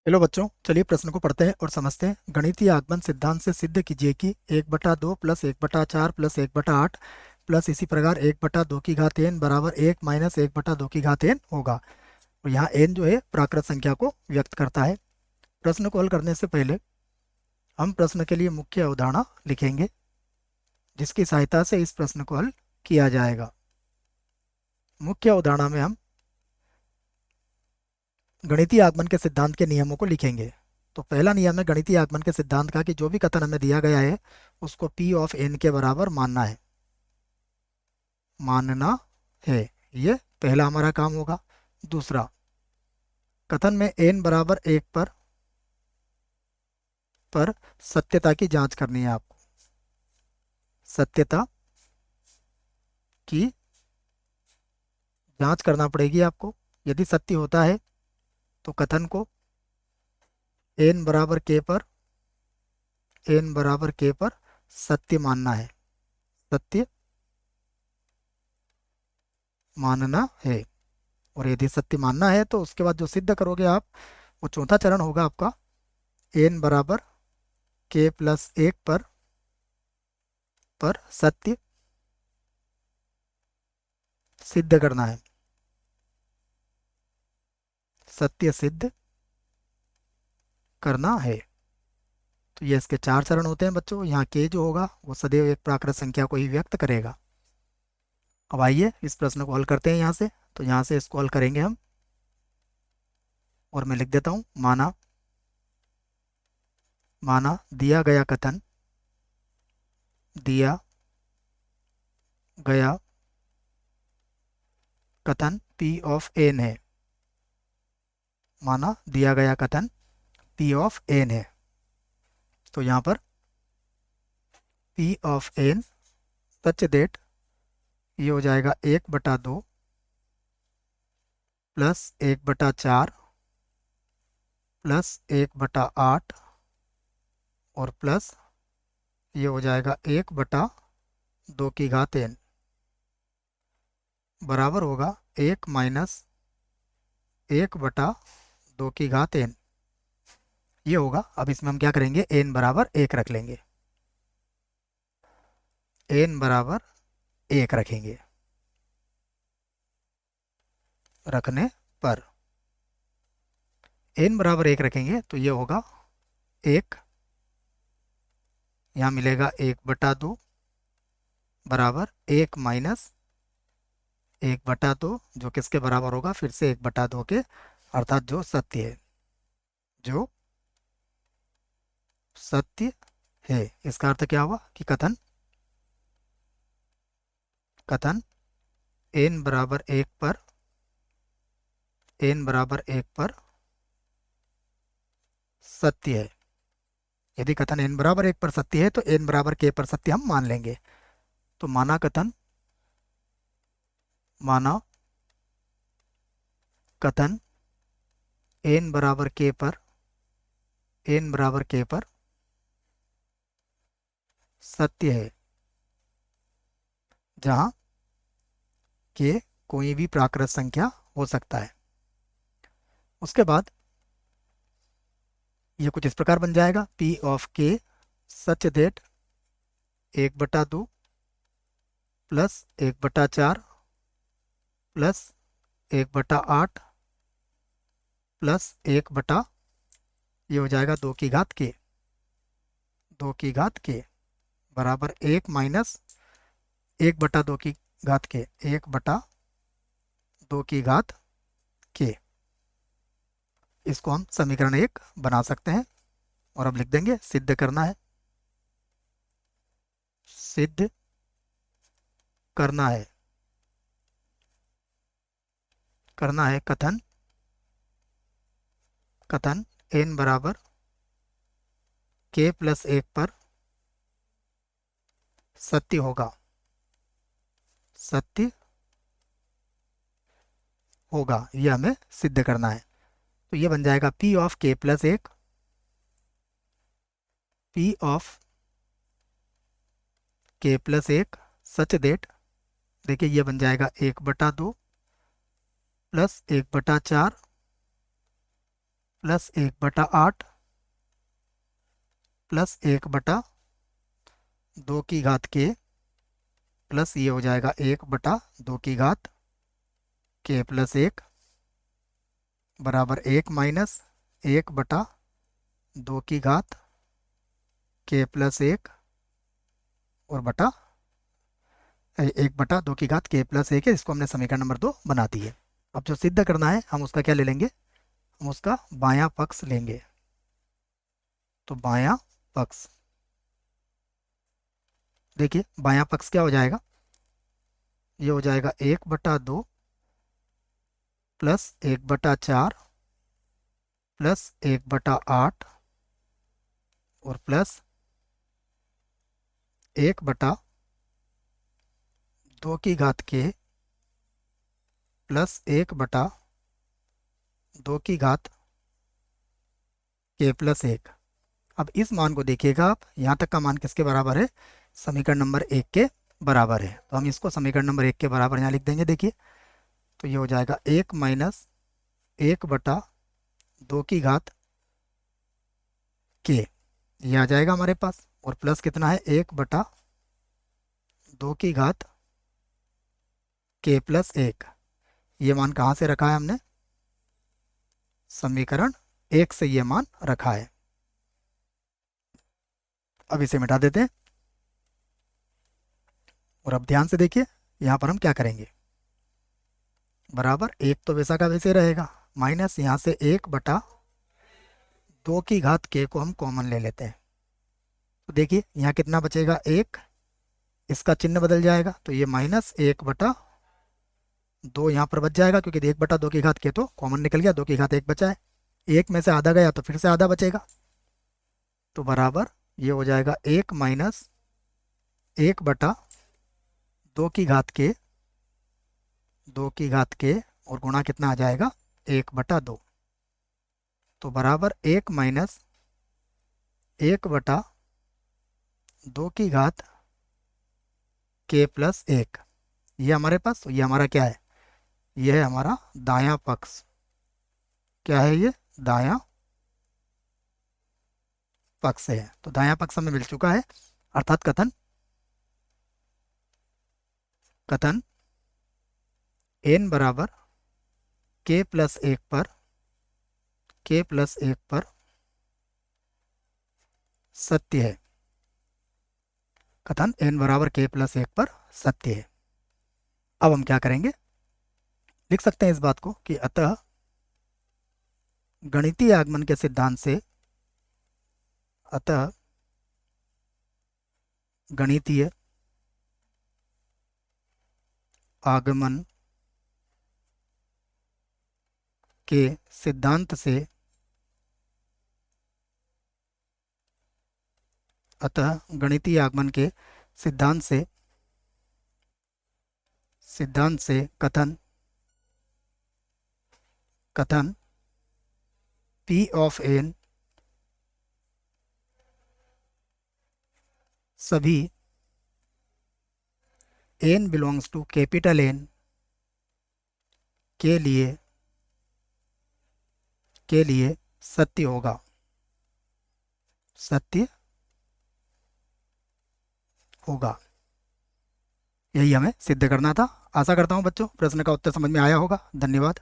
चलो बच्चों, चलिए प्रश्न को पढ़ते हैं और समझते हैं। गणितीय आगमन सिद्धांत से सिद्ध कीजिए कि 1/2 प्लस 1/4 प्लस 1/8 प्लस इसी प्रकार 1/2 की घात n बराबर 1 माइनस 1/2 की घात n होगा। और यहाँ n जो है प्राकृत संख्या को व्यक्त करता है। प्रश्न को हल करने से पहले हम प्रश्न के लिए मुख्य अवधारणा लिखेंगे, जिसकी सहायता से इस प्रश्न को हल किया जाएगा। मुख्य अवधारणा में हम गणितीय आगमन के सिद्धांत के नियमों को लिखेंगे। तो पहला नियम है गणितीय आगमन के सिद्धांत का कि जो भी कथन हमें दिया गया है उसको P ऑफ n के बराबर मानना है। ये पहला हमारा काम होगा। दूसरा, कथन में n बराबर 1 पर सत्यता की जांच करनी है आपको। सत्यता की जांच करना पड़ेगी आपको। यदि सत्य होता है तो कथन को n बराबर k पर सत्य मानना है। सत्य मानना है। और यदि सत्य मानना है तो उसके बाद जो सिद्ध करोगे आप, वो चौथा चरण होगा आपका। n बराबर k प्लस 1 पर सत्य सिद्ध करना है। सत्य सिद्ध करना है। तो ये इसके 4 चरण होते हैं बच्चों। यहाँ k जो होगा वो सदैव एक प्राकृत संख्या को ही व्यक्त करेगा। अब आइए इस प्रश्न को हल करते हैं यहाँ से। तो यहाँ से इसको हल करेंगे हम, और मैं लिख देता हूँ। माना दिया गया कथन P ऑफ n है। माना दिया गया कथन P ऑफ n है। तो यहाँ पर P of n such that ये हो जाएगा 1/2 प्लस 1/4 प्लस 1/8 और प्लस ये हो जाएगा 1/2 की घात n बराबर होगा 1 माइनस 1/2 की घात n। ये होगा। अब इसमें हम क्या करेंगे, n बराबर 1 रख लेंगे। n बराबर 1 रखेंगे। रखने पर n बराबर 1 रखेंगे तो ये होगा 1, यहाँ मिलेगा 1/2 बराबर 1 माइनस 1/2, जो किसके बराबर होगा, फिर से 1/2 के, अर्थात जो सत्य है। जो सत्य है। इसका अर्थ क्या हुआ कि कथन n बराबर 1 पर सत्य है। यदि कथन n बराबर 1 पर सत्य है तो n बराबर k पर सत्य हम मान लेंगे। तो माना कथन n बराबर k पर सत्य है, जहां k कोई भी प्राकृत संख्या हो सकता है। उसके बाद ये कुछ इस प्रकार बन जाएगा। P of k such that 1/2 plus 1/4 plus 1/8 plus 1 ये हो जाएगा 2 की घात के बराबर 1 माइनस 1/2 की घात के 1/2 की घात के। इसको हम समीकरण 1 बना सकते हैं और अब लिख देंगे सिद्ध करना है। सिद्ध करना है कथन n बराबर k प्लस 1 पर सत्य होगा। यह हमें सिद्ध करना है। तो ये बन जाएगा P of k plus 1, P of k plus 1 such that, देखिए ये बन जाएगा 1/2 प्लस 1/4 प्लस 1/8 प्लस 1/2 प्लस ये हो जाएगा 1/2 प्लस 1 बराबर 1 माइनस 1/2 प्लस 1 और बटा 1/2 प्लस 1 है। इसको हमने समीकरण नंबर 2 बना दिए। अब जो सिद्ध करना है हम उसका क्या ले लेंगे, हम उसका बायां पक्ष लेंगे। तो बायां पक्ष, देखिए बायां पक्ष क्या हो जाएगा, ये हो जाएगा 1/2 प्लस 1/4 प्लस 1/8 और प्लस 1/2 प्लस 1/2 प्लस 1। अब इस मान को देखिएगा आप, यहाँ तक का मान किसके बराबर है, समीकरण नंबर 1 के बराबर है। तो हम इसको समीकरण नंबर 1 के बराबर यहाँ लिख देंगे। देखिए तो ये हो जाएगा 1 माइनस 1/2 ये आ जाएगा हमारे पास, और प्लस कितना है 1/2 प्लस 1। ये मान कहाँ से रखा है हमने, समीकरण 1 से ये मान रखा है। अब इसे मिटा देते हैं और अब ध्यान से देखिए यहाँ पर हम क्या करेंगे, बराबर 1 तो वैसा का वैसे रहेगा, माइनस यहाँ से 1/2 को हम कॉमन ले लेते हैं। तो देखिए यहाँ कितना बचेगा 1, इसका चिन्ह बदल जाएगा तो ये माइनस 1/2 यहाँ पर बच जाएगा, क्योंकि 1/2 तो कॉमन निकल गया, 2 1 बचा है, 1 में से आधा गया तो फिर से आधा बचेगा। तो बराबर ये हो जाएगा 1 माइनस 1/2 और गुणा कितना आ जाएगा 1/2। तो बराबर 1 माइनस 1/2 प्लस 1। ये हमारे पास, तो ये हमारा क्या है, ये है हमारा दायां पक्ष। क्या है ये, दायां पक्ष है। तो दायां पक्ष हमें मिल चुका है, अर्थात कथन कथन n बराबर k प्लस 1 पर सत्य है। कथन n बराबर k प्लस 1 पर सत्य है। अब हम क्या करेंगे, लिख सकते हैं इस बात को कि अतः गणितीय आगमन के सिद्धांत से, अतः गणितीय आगमन के सिद्धांत से, अतः गणितीय आगमन के सिद्धांत से कथन P ऑफ n सभी n belongs to capital N के लिए सत्य होगा, सत्य होगा। यही हमें सिद्ध करना था। आशा करता हूँ बच्चों प्रश्न का उत्तर समझ में आया होगा। धन्यवाद।